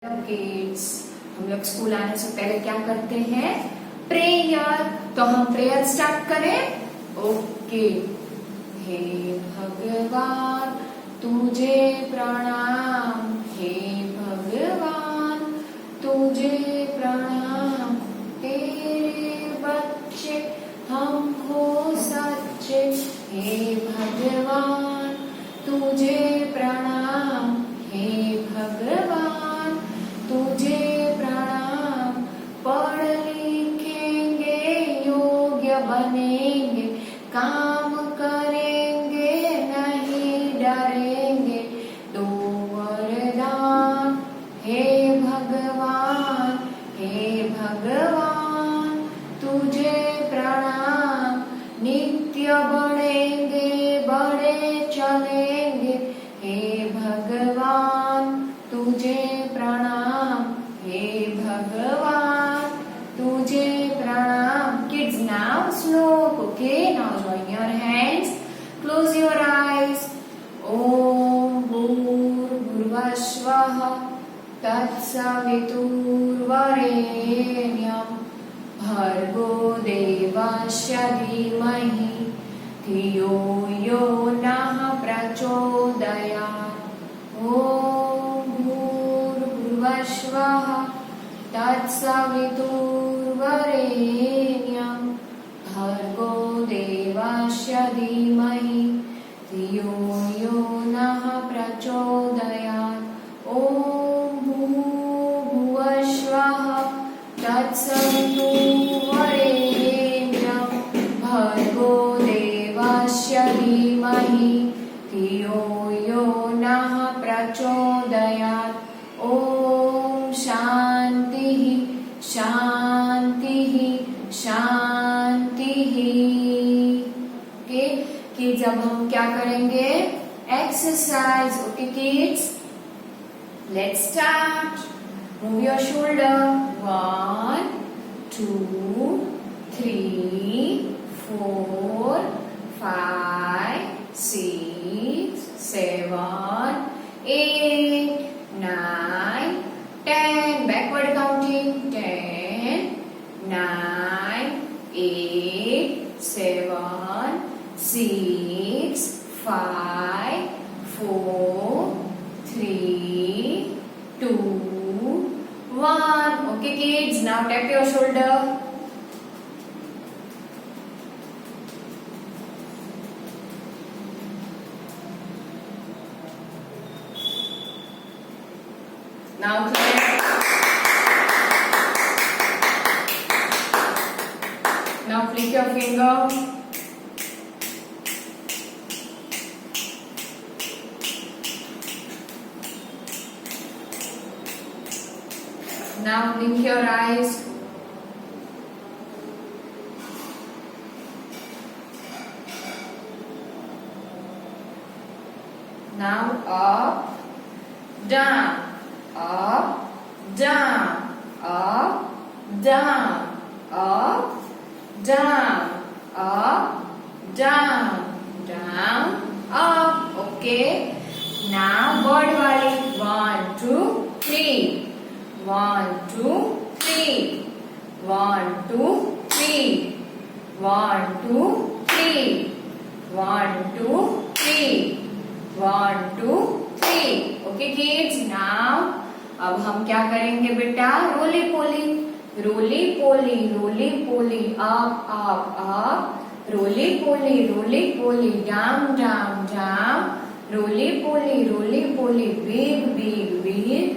Kids, हम लोग school आने से पहले क्या करते हैं? प्रेयर। तो हम प्रेयर स्टार्ट करें। ओके। हे भगवान तुझे प्रणाम, हे भगवान तुझे प्रणाम, तेरे बच्चे हम हो सच्चे। हे भगवान तुझे प्रणाम, हे भगवान तुझे प्रणाम। पढ़ लिखेंगे योग्य बनेंगे, काम करेंगे नहीं डरेंगे। दो वरदान हे भगवान, हे भगवान तुझे प्रणाम। नित्य बढ़ेंगे बड़े चलेंगे, हे भगवान तुझे प्रणाम, हे भगवान तुझे प्रणाम। Kids, now slow. Okay, now join your hands, close your eyes. Om Bhurvasvah Tatsaviturvarenyam Bhargo Devasya Dhimahi Dhiyo Yo Nah Prachodayat. Om Bhurvasvah Tatsaviturvarenyam Bhargo Devasya Dhimahi Dhiyo Yo Nah Prachodayat. Om Bhurvasvah Tatsaviturvarenyam Bhargo Devasya Dhimahi Dhiyo Yo Nah Prachodayat. Om Shanti Shanti Shanti. Okay kids, अब हम क्या करेंगे? Exercise. Okay kids, let's start. Move your shoulder. 1 2 3 4 5 6 7 8 9 10. Backward counting. 10 9 8 7 6 5 4 3 2 1. Okay kids, now tap your shoulder. Now clap. Now flick your finger. Now blink your eyes. Now up, down, up, down, up, down, up, down, up, down, down, up. Okay. Now bird wali. 1 2 3. 1 2 3. 1 2 3. 1 2 3. 1 2 3. 1 2 3. Okay kids, now अब हम क्या करेंगे बेटा? Roly poly. Roly poly roly poly. Up up up. Roly poly down down down. Roly poly big big big.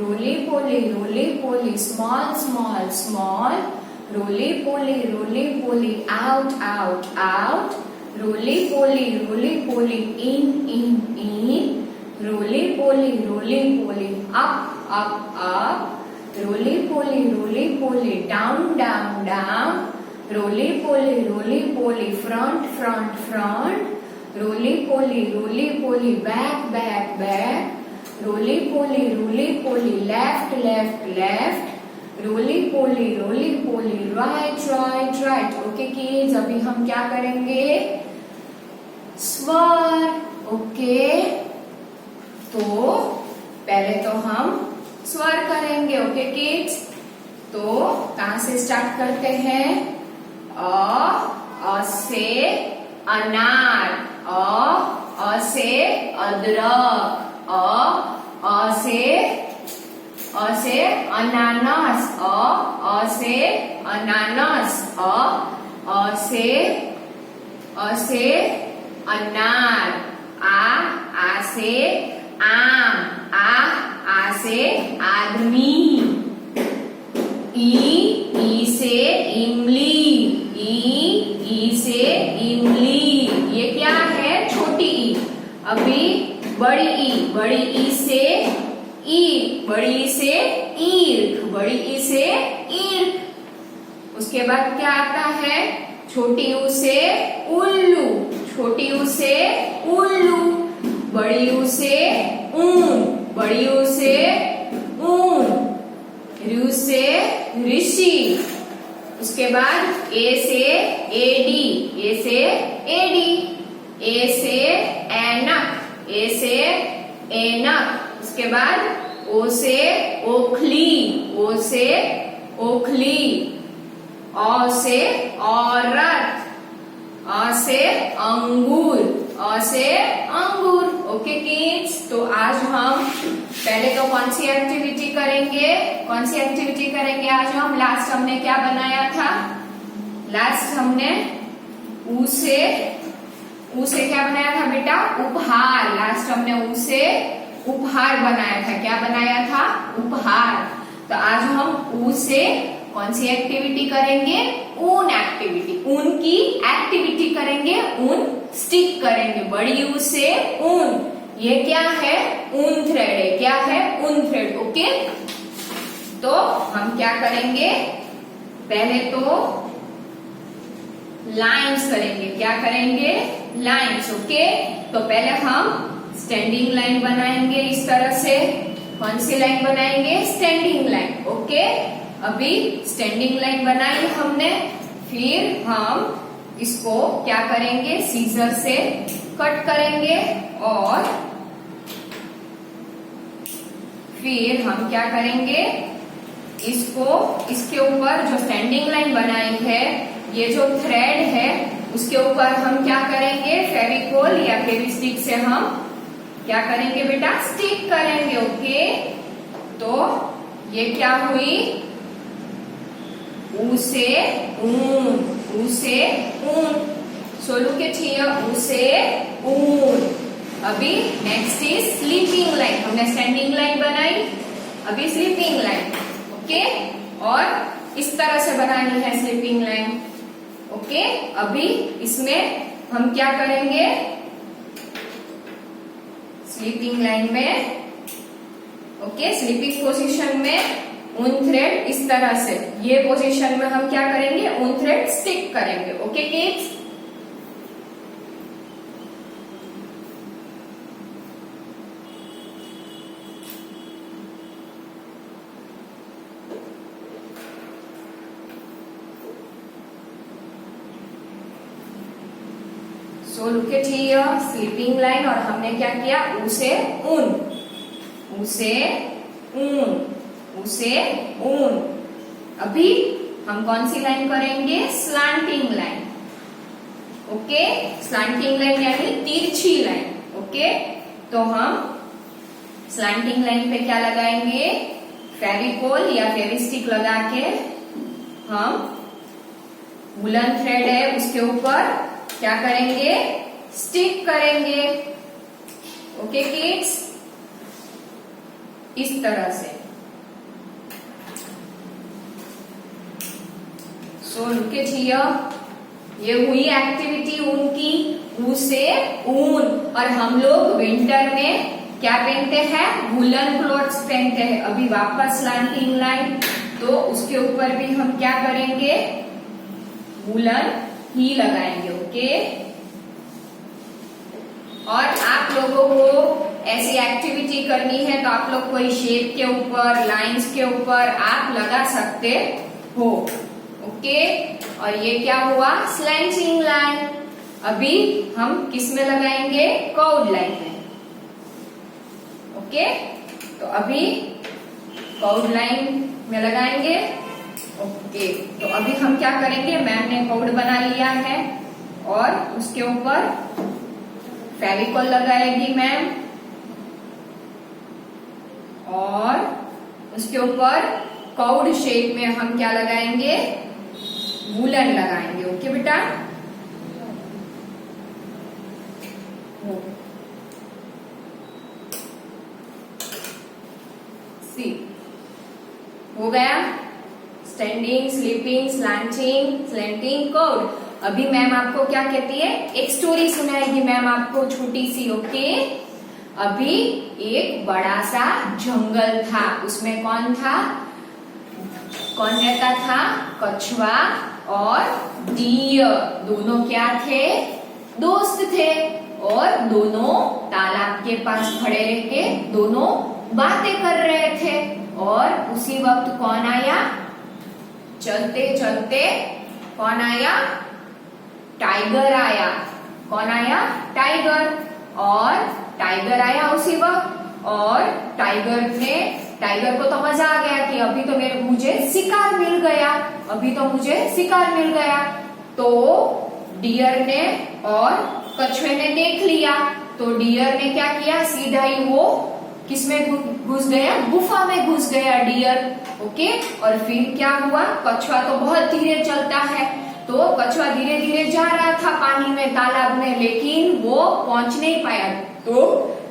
Roly poly small small small. Roly poly out out out. Roly poly in in in. Roly poly up up up. Roly poly down down down. Roly poly front front front. Roly poly back back back. Roly poly left left left. Roly poly right right right. Okay kids, अभी हम क्या करेंगे? स्वर। Okay, तो पहले तो हम स्वर करेंगे। ओके किड्स, तो कहां से स्टार्ट करते हैं? अ से अनार, अ से अदरक, अ से अनानास, अ से अनानास, अ से अनार, आ से आम, आ से आदमी, ई से इमली, ई से इमली। ये क्या है? छोटी ई। अभी बड़ी ई से ईख, बड़ी ई से ईर्ख, बड़ी ई से ईर्ख। उसके बाद क्या आता है? छोटी ऊ से उल्लू, छोटी ऊ से उल्लू, बड़ी ऊ से ऊन, बड़ी ऊ से ऊन, ऋ से ऋषि। उसके बाद ए से एडी, ए से एडी, ए से ऐनक, ए से ऐनक। उसके बाद ओ से ओखली, ओ से ओखली, औ से औरत, अ से अंगूर, अ से अंगूर। ओके किड्स, तो आज हम पहले तो कौन सी एक्टिविटी करेंगे? कौन सी एक्टिविटी करेंगे आज हम? लास्ट हमने क्या बनाया था? लास्ट हमने ऊ से क्या बनाया था बेटा? उपहार। लास्ट हमने ऊ से उपहार बनाया था। क्या बनाया था? उपहार। तो आज हम ऊ से कौन सी एक्टिविटी करेंगे? ऊन एक्टिविटी, ऊन की एक्टिविटी करेंगे, ऊन स्टिक करेंगे। बड़ी ऊ से ऊन, ये क्या है? ऊन थ्रेड है। क्या है? ऊन थ्रेड। ओके, तो हम क्या करेंगे? पहले तो लाइंस करेंगे। क्या करेंगे? लाइंस। ओके, तो पहले हम स्टैंडिंग लाइन बनाएंगे इस तरह से। कौन सी लाइन बनाएंगे? Standing line. ओके, अभी स्टैंडिंग लाइन बनाई हमने, फिर हम इसको क्या करेंगे? सीजर से कट करेंगे और फिर हम क्या करेंगे? इसको इसके ऊपर जो स्टैंडिंग लाइन बनाई है, ये जो थ्रेड है, उसके ऊपर हम क्या करेंगे? फेविकोल या फेविस्टिक से हम क्या करेंगे बेटा? स्टिक करेंगे। ओके, तो ये क्या हुई? ऊ से ऊन, ऊ से ऊन। सो लुक एट हियर, ऊ से ऊन। अभी नेक्स्ट इज स्लीपिंग लाइन। हमने स्टैंडिंग लाइन बनाई, अभी स्लीपिंग लाइन। ओके, और इस तरह से बनानी है स्लीपिंग लाइन। ओके, अभी इसमें हम क्या करेंगे? स्लीपिंग लाइन में, ओके, स्लीपिंग पोजीशन में ऊन थ्रेड इस तरह से, ये पोजीशन में हम क्या करेंगे? ऊन थ्रेड स्टिक करेंगे। Okay kids, so look at here, sleeping line. और हमने क्या किया? ऊ से ऊन, ऊ से ऊन, ऊ से ऊन। अभी हम कौन सी लाइन करेंगे? Slanting line. Okay, slanting line यानी तिरछी लाइन। ओके, तो हम स्लांटिंग लाइन पे क्या लगाएंगे? फेविकोल या फेविस्टिक लगा के हम वुलन थ्रेड है उसके ऊपर क्या करेंगे? स्टिक करेंगे। ओके किड्स, इस तरह से। सो लुक एट हियर, ये हुई एक्टिविटी ऊन की, ऊ से ऊन। और हम लोग विंटर में क्या पहनते हैं? वुलन क्लोथ्स पहनते हैं। अभी वापस स्लांटिंग लाइन, तो उसके ऊपर भी हम क्या करेंगे? वुलन ही लगाएंगे। ओके, और आप लोगों को ऐसी एक्टिविटी करनी है तो आप लोग कोई शेप के ऊपर, लाइंस के ऊपर आप लगा सकते हो। ओके, और ये क्या हुआ? Slanting line. अभी हम किस में लगाएंगे? कर्व्ड लाइन में। ओके, तो अभी कॉर्ड लाइन में लगाएंगे। ओके, तो अभी हम क्या करेंगे, मैम ने कॉर्ड बना लिया है और उसके ऊपर फेविकॉल लगाएगी मैम और उसके ऊपर कॉर्ड शेप में हम क्या लगाएंगे, वूलन लगाएंगे। ओके बेटा, सी हो गया, स्टैंडिंग, स्लीपिंग, स्लैंटिंग कॉर्ड। अभी मैम आपको क्या कहती है, एक स्टोरी सुनाएगी मैम आपको छोटी सी। ओके, अभी एक बड़ा सा जंगल था, उसमें कौन था, कौन रहता था, कछुआ और डियर। दोनों क्या थे, दोस्त थे और दोनों तालाब के पास खड़े रह के दोनों बातें कर रहे थे। और उसी वक्त कौन आया, चलते चलते कौन आया, टाइगर आया। कौन आया, टाइगर। और टाइगर आया उसी वक्त और टाइगर को तो मजा आ गया कि अभी तो मुझे शिकार मिल गया, अभी तो मुझे शिकार मिल गया। तो डियर ने और कछुए ने देख लिया, तो डियर ने क्या किया, सीधा ही वो किसमें घुस गया, गुफा में घुस गया डियर। ओके, और फिर क्या हुआ, कछुआ तो बहुत धीरे चलता है, तो कछुआ धीरे धीरे जा रहा था पानी में, तालाब में, लेकिन वो पहुंच नहीं पाया। तो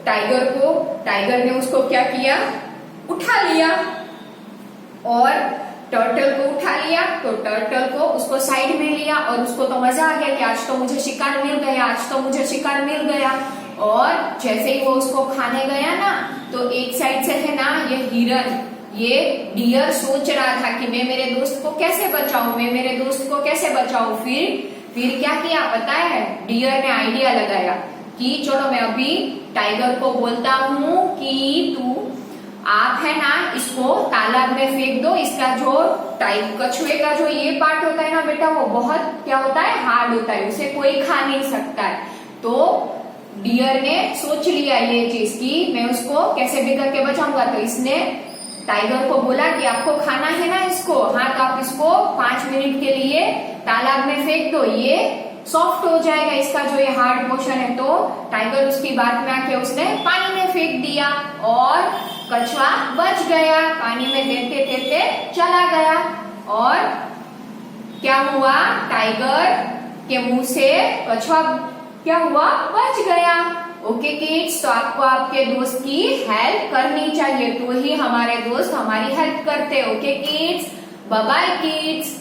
टाइगर ने उसको क्या किया, उठा लिया और टर्टल को उठा लिया। तो टर्टल को उसको साइड में लिया और उसको तो मजा आ गया कि आज तो मुझे शिकार मिल गया, आज तो मुझे शिकार मिल गया। और जैसे ही वो उसको खाने गया ना, तो एक साइड से है ना ये हिरन, ये डियर सोच रहा था कि मैं मेरे दोस्त को कैसे बचाऊं, मैं मेरे दोस्त को कैसे बचाऊं। फिर क्या किया पता है, डियर ने आइडिया लगाया कि चलो मैं अभी टाइगर को बोलता हूँ कि आप है ना इसको तालाब में फेंक दो। इसका जो कछुए का जो ये पार्ट होता है ना बेटा, वो बहुत क्या होता है, हार्ड होता है, उसे कोई खा नहीं सकता है। तो डियर ने सोच लिया ये चीज कि मैं उसको कैसे भी करके बचाऊंगा। तो इसने टाइगर को बोला कि आपको खाना है ना इसको, हाँ तो आप इसको 5 मिनट के लिए तालाब में फेंक दो, ये सॉफ्ट हो जाएगा, इसका जो ये हार्ड पोर्शन है। तो टाइगर उसकी बात में आके उसने पानी में फेंक दिया और कछुआ बच गया, पानी में तैरते तैरते चला गया। और क्या हुआ, टाइगर के मुंह से कछुआ क्या हुआ, बच गया। ओके किड्स, तो आपको आपके दोस्त की हेल्प करनी चाहिए, तो ही हमारे दोस्त हमारी हेल्प करते। Okay kids, bye bye kids.